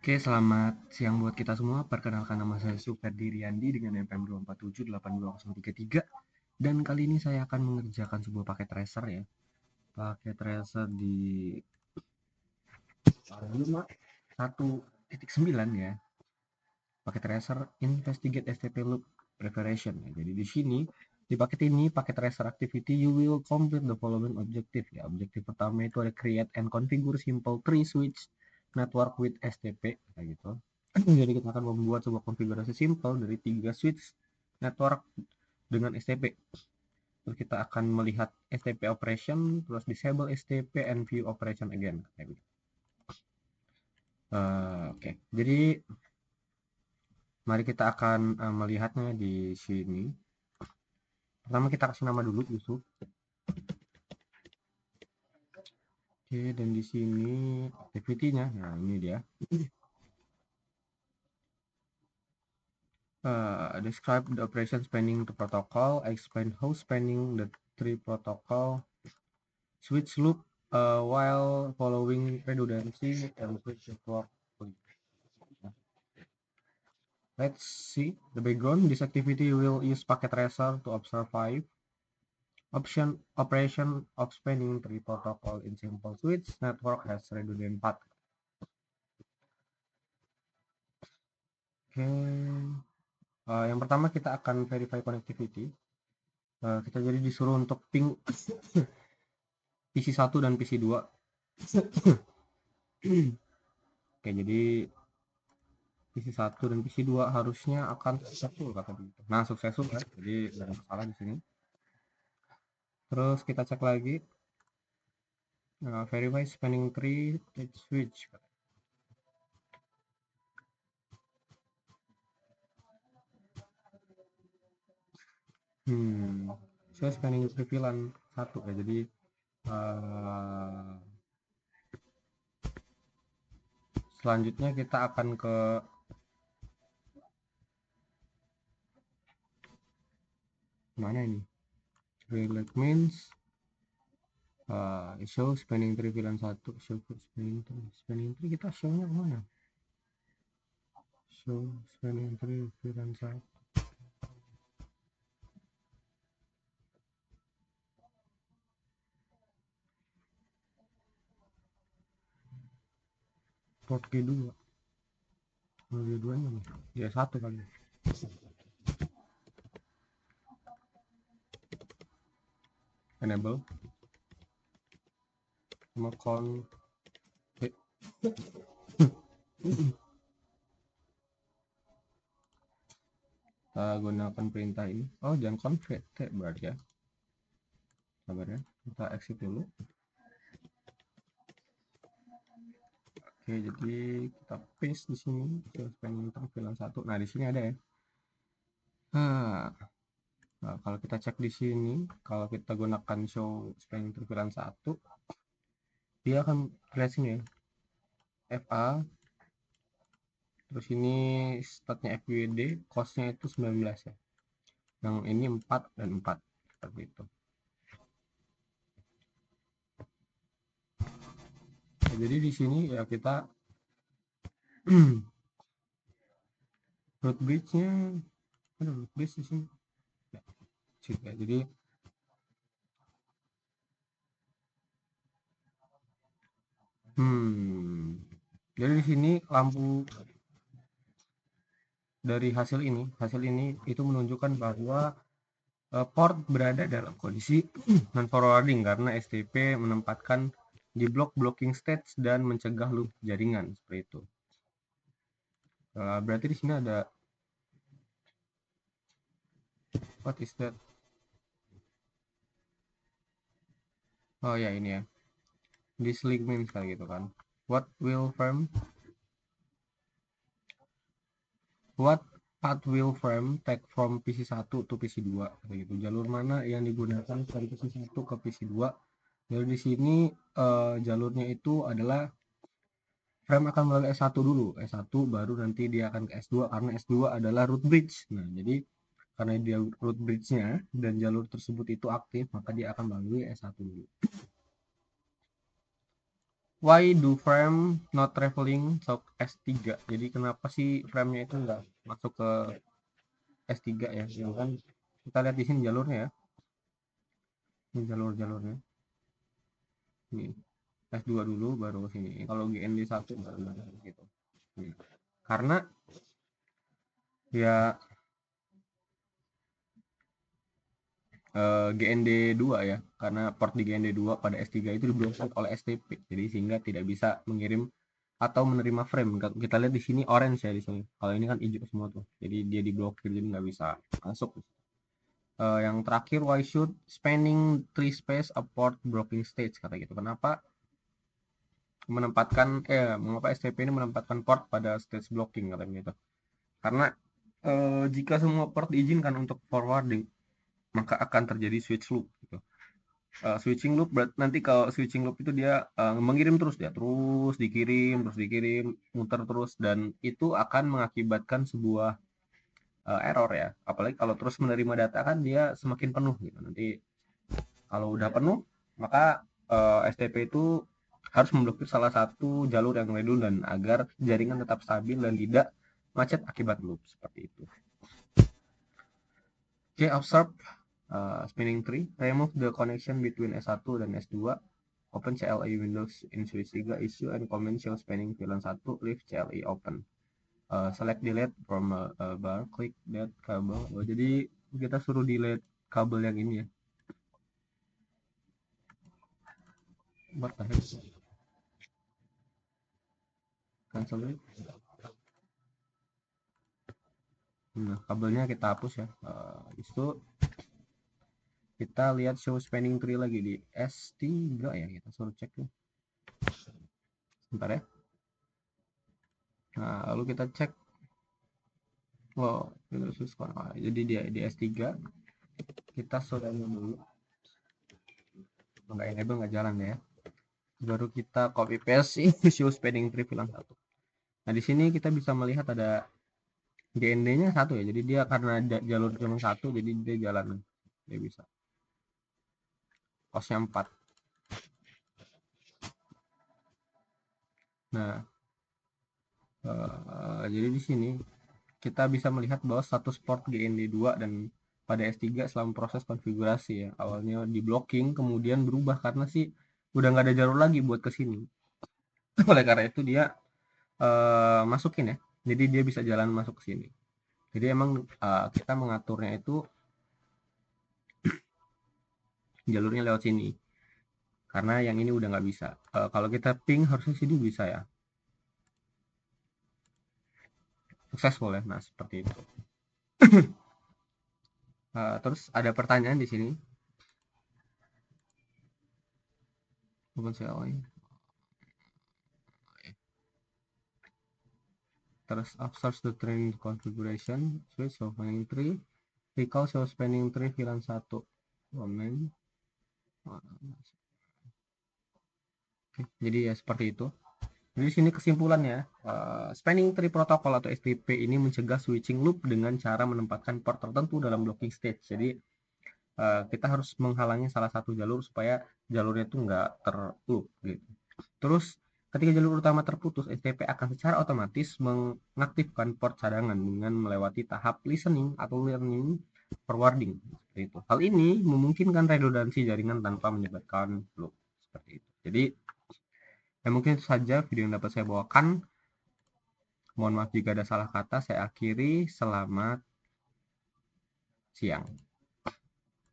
Oke, selamat siang buat kita semua. Perkenalkan nama saya Superdi Riyandi dengan NPM 2478233. Dan kali ini saya akan mengerjakan sebuah paket tracer ya. Paket tracer di 1.9 ya. Paket tracer investigate STP loop preparation ya. Jadi di sini di paket ini, paket tracer activity, you will complete the following objective ya. Objektif pertama itu ada create and configure simple tree switch network with STP kayak gitu. Jadi kita akan membuat sebuah konfigurasi simple dari 3 switch network dengan STP. Terus kita akan melihat STP operation, terus disable STP and view operation again. Oke, jadi mari kita akan melihatnya di sini. Pertama kita kasih nama dulu Yusuf. Oke, dan di sini activity-nya, nah ini dia. Describe the operation spanning the protocol, explain how spanning the three protocol, switch loop while following redundancy and switch network. Let's see the background. This activity will use packet tracer to observe 5 operation of spanning three protocol in simple switch network has redundant path. Oke, yang pertama kita akan verify connectivity. Kita jadi disuruh untuk ping PC1 dan PC2. Oke, jadi PC1 dan PC2 harusnya akan successful kata begitu. Nah, successful ya. Jadi tidak ada masalah di sini. Terus kita cek lagi verify spanning tree switch. Saya spanning tree VLAN 1 ya. Jadi selanjutnya kita akan ke mana ini? Relate means show spanning tree VLAN 1, show spanning tree kita show-nya kemana? Show spanning tree VLAN 1. Port G2. G2 nya ya satu kali. Enable sama kita gunakan perintah ini. Oh, jangan convert berarti ya. Sabar ya, kita exit dulu. Oke, jadi kita paste di sini spanning tree VLAN 1. Nah, di sini ada ya. Nah, kalau kita cek di sini, kalau kita gunakan show spanning tree VLAN 1, dia akan lihat sini ya. FA, terus ini statnya FWD, costnya itu 19 ya. Yang ini 4 dan 4 seperti itu. Nah, jadi di sini ya kita root bridge-nya ada root bridge di sini. Ya, jadi jadi di sini lampu dari hasil ini itu menunjukkan bahwa port berada dalam kondisi non forwarding karena STP menempatkan di blok blocking stage dan mencegah loop jaringan seperti itu. Berarti di sini ada what is that? Oh ya, ini ya. This link means kayak gitu kan. What path will frame take from PC1 to PC2 kayak gitu. Jalur mana yang digunakan dari PC1 ke PC2? Jadi di sini jalurnya itu adalah frame akan melalui S1 dulu. S1 baru nanti dia akan ke S2 karena S2 adalah root bridge. Nah, jadi karena dia root bridge-nya dan jalur tersebut itu aktif, maka dia akan melalui S1 dulu. Why do frame not traveling to S3? Jadi kenapa sih frame-nya itu nggak masuk ke S3 ya? Ya kan kita lihat di sini jalurnya ya. Ini jalur-jalurnya. Ini S2 dulu baru ke sini. Kalau GND1 baru gitu. Nih. Karena ya GND2 ya, karena port di GND2 pada S3 itu diblokir oleh STP. Jadi sehingga tidak bisa mengirim atau menerima frame. Kita lihat di sini orange ya di sini. Kalau ini kan hijau semua tuh. Jadi dia diblokir jadi nggak bisa masuk. Yang terakhir, why should spanning tree space a port blocking stage, kata gitu. Mengapa STP ini menempatkan port pada stage blocking, kata gitu. Karena jika semua port diizinkan untuk forwarding, maka akan terjadi switch loop gitu. Switching loop nanti kalau switching loop itu dia mengirim terus, dia terus dikirim, muter terus, dan itu akan mengakibatkan sebuah error ya. Apalagi kalau terus menerima data kan dia semakin penuh gitu. Nanti kalau udah penuh maka STP itu harus memblokir salah satu jalur yang redundant agar jaringan tetap stabil dan tidak macet akibat loop seperti itu. Oke, observe spinning tree. Remove the connection between S1 dan S2. Open CLI Windows in switch 3 issue and comment show spanning VLAN 1. Leave CLI open. Select delete from a bar. Click that kabel. Jadi kita suruh delete kabel yang ini ya. What the heck? Cancel it. Nah, kabelnya kita hapus ya. Itu kita lihat show spanning tree lagi di S3 ya. Kita suruh cek tuh. Bentar ya. Nah, lalu kita cek. Jadi dia di S3 kita sudah dulu. Nggak enable, nggak jalan ya. Baru kita copy paste show spanning tree bilang 1. Nah, di sini kita bisa melihat ada GND-nya 1 ya. Jadi dia karena ada jalur cuma 1 jadi dia jalan. Dia bisa. Cos-nya 4. Nah, jadi di sini kita bisa melihat bahwa status port GND2 dan pada S3 selama proses konfigurasi ya. Awalnya di blocking kemudian berubah karena sih udah nggak ada jalur lagi buat ke sini. Oleh karena itu dia masukin ya. Jadi dia bisa jalan masuk ke sini. Jadi emang kita mengaturnya itu jalurnya lewat sini. Karena yang ini udah nggak bisa. Kalau kita ping harusnya sini bisa ya. Successful ya. Nah, seperti itu. Terus ada pertanyaan di sini. OpenCLI. Terus observe the train configuration, switch show spanning tree, recall show spanning tree VLAN 1. Comment. Oke, jadi ya seperti itu. Jadi sini kesimpulannya, spanning tree protocol atau STP ini mencegah switching loop dengan cara menempatkan port tertentu dalam blocking stage. Jadi kita harus menghalangi salah satu jalur supaya jalurnya itu nggak terloop gitu. Terus ketika jalur utama terputus, STP akan secara otomatis mengaktifkan port cadangan dengan melewati tahap listening atau learning forwarding. Seperti itu. Hal ini memungkinkan redundansi jaringan tanpa menyebabkan loop. Seperti itu. Jadi ya mungkin itu saja video yang dapat saya bawakan. Mohon maaf jika ada salah kata. Saya akhiri. Selamat siang.